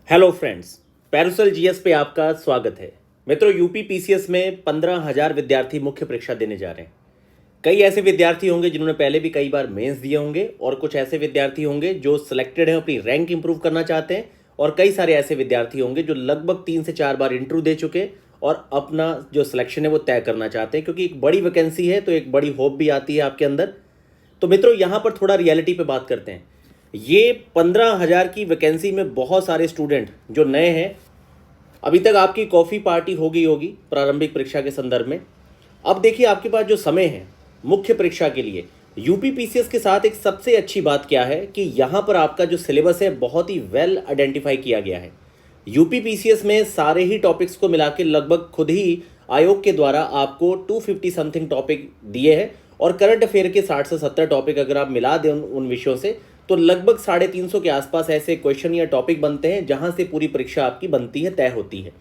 Hello friends, पैरुसल GS पे आपका स्वागत है। मित्रों, यूपी पीसीएस में 15,000 विद्यार्थी मुख्य परीक्षा देने जा रहे हैं। कई ऐसे विद्यार्थी होंगे जिन्होंने पहले भी कई बार मेंस दिए होंगे और कुछ ऐसे विद्यार्थी होंगे जो सिलेक्टेड हैं, अपनी रैंक इंप्रूव करना चाहते हैं, और कई सारे ऐसे विद्यार्थी होंगे जो लगभग 3 से 4 बार इंटरव्यू दे चुके और अपना जो सिलेक्शन है वो तय करना चाहते हैं, क्योंकि एक बड़ी वैकेंसी है तो एक बड़ी होप भी आती है आपके अंदर। तो मित्रों, यहाँ पर थोड़ा रियलिटी पे बात करते हैं। ये 15,000 की वैकेंसी में बहुत सारे स्टूडेंट जो नए हैं, अभी तक आपकी कॉफ़ी पार्टी हो गई होगी प्रारंभिक परीक्षा के संदर्भ में। अब देखिए, आपके पास जो समय है मुख्य परीक्षा के लिए, यूपी पीसीएस के साथ एक सबसे अच्छी बात क्या है कि यहाँ पर आपका जो सिलेबस है बहुत ही वेल आइडेंटिफाई किया गया है। यूपी पीसीएस में सारे ही टॉपिक्स को मिला के लगभग खुद ही आयोग के द्वारा आपको 250 समथिंग टॉपिक दिए हैं, और करंट अफेयर के 60 से 70 टॉपिक अगर आप मिला दें उन विषयों से, तो लगभग 350 के आसपास ऐसे क्वेश्चन या टॉपिक बनते हैं जहां से पूरी परीक्षा आपकी बनती है, तय होती है।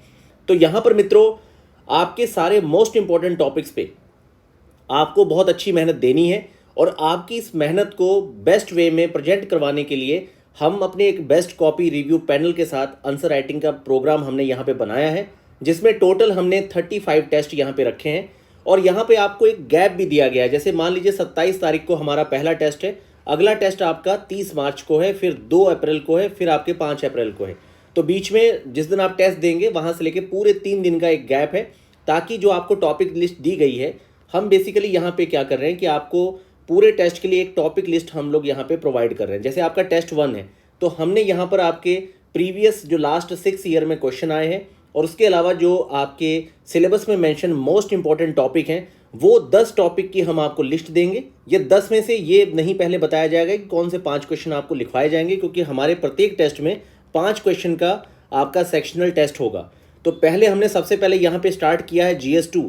तो यहाँ पर मित्रों, आपके सारे मोस्ट इंपॉर्टेंट टॉपिक्स पे आपको बहुत अच्छी मेहनत देनी है, और आपकी इस मेहनत को बेस्ट वे में प्रेजेंट करवाने के लिए हम अपने एक बेस्ट कॉपी रिव्यू पैनल के साथ आंसर राइटिंग का प्रोग्राम हमने यहाँ पे बनाया है, जिसमें टोटल हमने 35 टेस्ट यहाँ पे रखे हैं। और यहाँ पे आपको एक गैप भी दिया गया है। जैसे मान लीजिए 27 तारीख को हमारा पहला टेस्ट है, अगला टेस्ट आपका 30 मार्च को है, फिर 2 अप्रैल को है, फिर आपके 5 अप्रैल को है। तो बीच में जिस दिन आप टेस्ट देंगे वहाँ से लेके पूरे 3 दिन का एक गैप है, ताकि जो आपको टॉपिक लिस्ट दी गई है, हम बेसिकली यहाँ पे क्या कर रहे हैं कि आपको पूरे टेस्ट के लिए एक टॉपिक लिस्ट हम लोग यहाँ पे प्रोवाइड कर रहे हैं। जैसे आपका टेस्ट 1 है, तो हमने यहाँ पर आपके प्रीवियस जो लास्ट 6 ईयर में क्वेश्चन आए हैं, और उसके अलावा जो आपके सिलेबस में मेंशन मोस्ट इंपॉर्टेंट टॉपिक हैं, वो 10 टॉपिक की हम आपको लिस्ट देंगे। ये 10 में से ये नहीं पहले बताया जाएगा कि कौन से 5 क्वेश्चन आपको लिखवाए जाएंगे, क्योंकि हमारे प्रत्येक टेस्ट में 5 क्वेश्चन का आपका सेक्शनल टेस्ट होगा। तो पहले हमने सबसे पहले यहाँ पे स्टार्ट किया है GS2,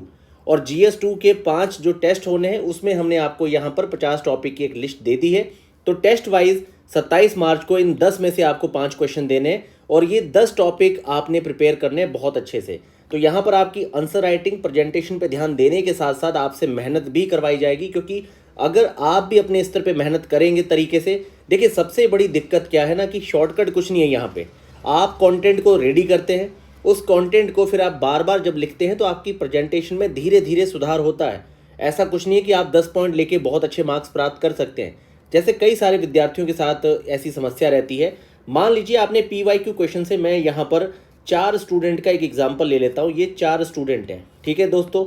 और GS2 के 5 जो टेस्ट होने हैं उसमें हमने आपको यहाँ पर 50 टॉपिक की एक लिस्ट दे दी है। तो टेस्ट वाइज 27 मार्च को इन 10 में से आपको 5 क्वेश्चन देने हैं, और ये 10 टॉपिक आपने प्रिपेयर करने हैं बहुत अच्छे से। तो यहाँ पर आपकी आंसर राइटिंग प्रेजेंटेशन पे ध्यान देने के साथ साथ आपसे मेहनत भी करवाई जाएगी, क्योंकि अगर आप भी अपने स्तर पे मेहनत करेंगे तरीके से, देखिए सबसे बड़ी दिक्कत क्या है ना कि शॉर्टकट कुछ नहीं है। यहाँ पे आप कंटेंट को रेडी करते हैं, उस कंटेंट को फिर आप बार बार जब लिखते हैं तो आपकी प्रेजेंटेशन में धीरे धीरे सुधार होता है। ऐसा कुछ नहीं है कि आप 10 पॉइंट लेके बहुत अच्छे मार्क्स प्राप्त कर सकते हैं। जैसे कई सारे विद्यार्थियों के साथ ऐसी समस्या रहती है। मान लीजिए आपने PYQ क्वेश्चन से, मैं यहाँ पर 4 स्टूडेंट का एक एग्जाम्पल ले लेता हूँ। ये 4 स्टूडेंट हैं, ठीक है दोस्तों।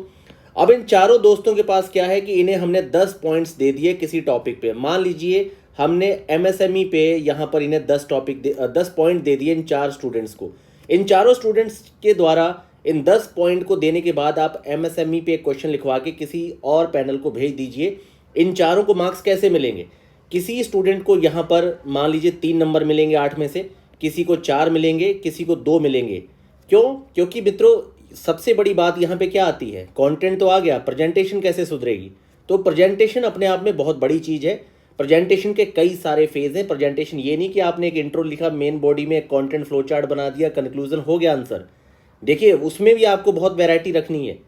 अब इन चारों दोस्तों के पास क्या है कि इन्हें हमने 10 पॉइंट्स दे दिए किसी टॉपिक पे। मान लीजिए हमने MSME पे यहाँ पर इन्हें 10 पॉइंट दे दिए इन 4 स्टूडेंट्स को। इन चारों स्टूडेंट्स के द्वारा इन 10 पॉइंट को देने के बाद आप MSME पे एक क्वेश्चन लिखवा के किसी और पैनल को भेज दीजिए। इन चारों को मार्क्स कैसे मिलेंगे? किसी स्टूडेंट को यहाँ पर मान लीजिए 3 नंबर मिलेंगे 8 में से, किसी को 4 मिलेंगे, किसी को 2 मिलेंगे। क्यों? क्योंकि मित्रों सबसे बड़ी बात यहाँ पे क्या आती है, कंटेंट तो आ गया, प्रेजेंटेशन कैसे सुधरेगी? तो प्रेजेंटेशन अपने आप में बहुत बड़ी चीज़ है। प्रेजेंटेशन के कई सारे फेज हैं। प्रेजेंटेशन ये नहीं कि आपने एक इंट्रो लिखा, मेन बॉडी में एक कंटेंट फ्लो चार्ट बना दिया, कंक्लूजन हो गया आंसर। देखिए उसमें भी आपको बहुत वैरायटी रखनी है।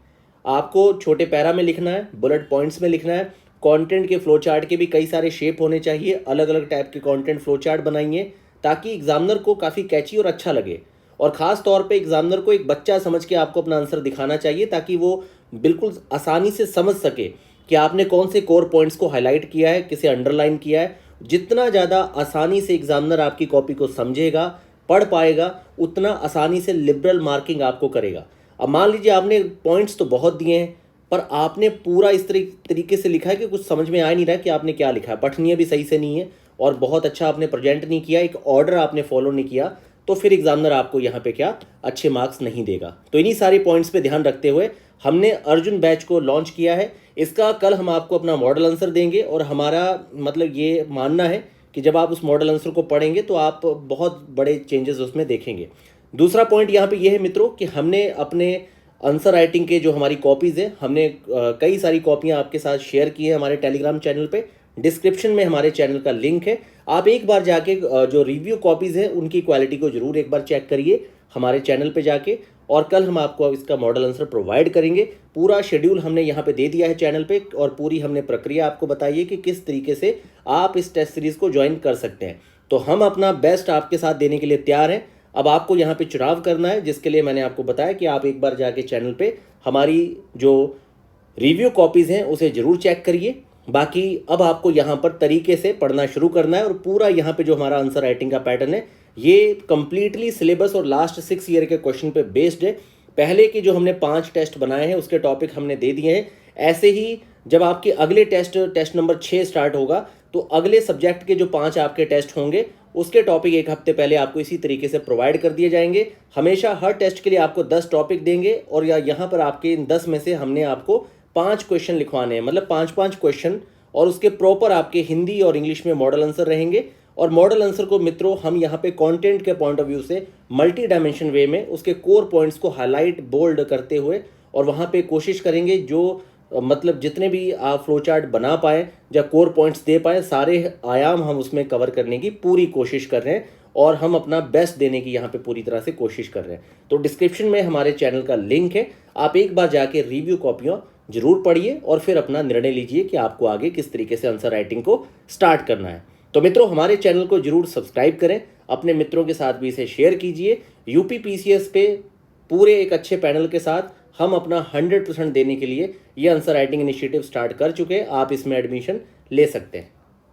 आपको छोटे पैरा में लिखना है, बुलेट पॉइंट्स में लिखना है। कंटेंट के फ्लो चार्ट के भी कई सारे शेप होने चाहिए, अलग अलग टाइप के कंटेंट फ्लो चार्ट बनाइए, ताकि एग्जामिनर को काफ़ी कैची और अच्छा लगे। और ख़ास तौर पे एग्जामिनर को एक बच्चा समझ के आपको अपना आंसर दिखाना चाहिए, ताकि वो बिल्कुल आसानी से समझ सके कि आपने कौन से कोर पॉइंट्स को हाईलाइट किया है, किसे अंडरलाइन किया है। जितना ज़्यादा आसानी से एग्जामिनर आपकी कॉपी को समझेगा, पढ़ पाएगा, उतना आसानी से लिबरल मार्किंग आपको करेगा। अब मान लीजिए आपने पॉइंट्स तो बहुत दिए हैं, पर आपने पूरा इस तरीके से लिखा है कि कुछ समझ में आ नहीं रहा कि आपने क्या लिखा है, पठनीय भी सही से नहीं है, और बहुत अच्छा आपने प्रेजेंट नहीं किया, एक ऑर्डर आपने फॉलो नहीं किया, तो फिर एग्जामिनर आपको यहाँ पे क्या अच्छे मार्क्स नहीं देगा। तो इन्हीं सारे पॉइंट्स पे ध्यान रखते हुए हमने अर्जुन बैच को लॉन्च किया है। इसका कल हम आपको अपना मॉडल आंसर देंगे, और हमारा मतलब ये मानना है कि जब आप उस मॉडल आंसर को पढ़ेंगे तो आप बहुत बड़े चेंजेस उसमें देखेंगे। दूसरा पॉइंट यहाँ पे ये है मित्रों कि हमने अपने आंसर राइटिंग के जो हमारी कॉपीज़ हैं, हमने कई सारी कॉपियाँ आपके साथ शेयर की है हमारे टेलीग्राम चैनल पे। डिस्क्रिप्शन में हमारे चैनल का लिंक है, आप एक बार जाके जो रिव्यू कॉपीज़ हैं उनकी क्वालिटी को ज़रूर एक बार चेक करिए हमारे चैनल पे जाके। और कल हम आपको इसका मॉडल आंसर प्रोवाइड करेंगे। पूरा शेड्यूल हमने यहाँ पे दे दिया है चैनल पे, और पूरी हमने प्रक्रिया आपको बताई है कि किस तरीके से आप इस टेस्ट सीरीज़ को ज्वाइन कर सकते हैं। तो हम अपना बेस्ट आपके साथ देने के लिए तैयार हैं। अब आपको यहाँ पे चुनाव करना है, जिसके लिए मैंने आपको बताया कि आप एक बार जाके चैनल पे हमारी जो रिव्यू कॉपीज़ हैं उसे ज़रूर चेक करिए। बाकी अब आपको यहाँ पर तरीके से पढ़ना शुरू करना है और पूरा यहाँ पे जो हमारा आंसर राइटिंग का पैटर्न है ये कंप्लीटली सिलेबस और लास्ट 6 ईयर के क्वेश्चन पे बेस्ड है। पहले के जो हमने 5 टेस्ट बनाए हैं उसके टॉपिक हमने दे दिए हैं। ऐसे ही जब आपके अगले टेस्ट नंबर 6 स्टार्ट होगा तो अगले सब्जेक्ट के जो 5 आपके टेस्ट होंगे उसके टॉपिक एक हफ्ते पहले आपको इसी तरीके से प्रोवाइड कर दिए जाएंगे। हमेशा हर टेस्ट के लिए आपको 10 टॉपिक देंगे और यहाँ पर आपके इन 10 में से हमने आपको 5 क्वेश्चन लिखवाने हैं, मतलब 5-5 क्वेश्चन, और उसके प्रॉपर आपके हिंदी और इंग्लिश में मॉडल आंसर रहेंगे। और मॉडल आंसर को मित्रों हम यहाँ पे कंटेंट के पॉइंट ऑफ व्यू से मल्टी डायमेंशन वे में उसके कोर पॉइंट्स को हाईलाइट बोल्ड करते हुए और वहाँ पे कोशिश करेंगे जो मतलब जितने भी आप फ्लो चार्ट बना पाए या कोर पॉइंट्स दे पाए सारे आयाम हम उसमें कवर करने की पूरी कोशिश कर रहे हैं और हम अपना बेस्ट देने की यहाँ पे पूरी तरह से कोशिश कर रहे हैं। तो डिस्क्रिप्शन में हमारे चैनल का लिंक है, आप एक बार जाके रिव्यू कॉपियाँ जरूर पढ़िए और फिर अपना निर्णय लीजिए कि आपको आगे किस तरीके से आंसर राइटिंग को स्टार्ट करना है। तो मित्रों हमारे चैनल को जरूर सब्सक्राइब करें, अपने मित्रों के साथ भी इसे शेयर कीजिए। यूपी पीसीएस पे पूरे एक अच्छे पैनल के साथ हम अपना 100% देने के लिए ये आंसर राइटिंग इनिशिएटिव स्टार्ट कर चुके हैं। आप इसमें एडमिशन ले सकते हैं।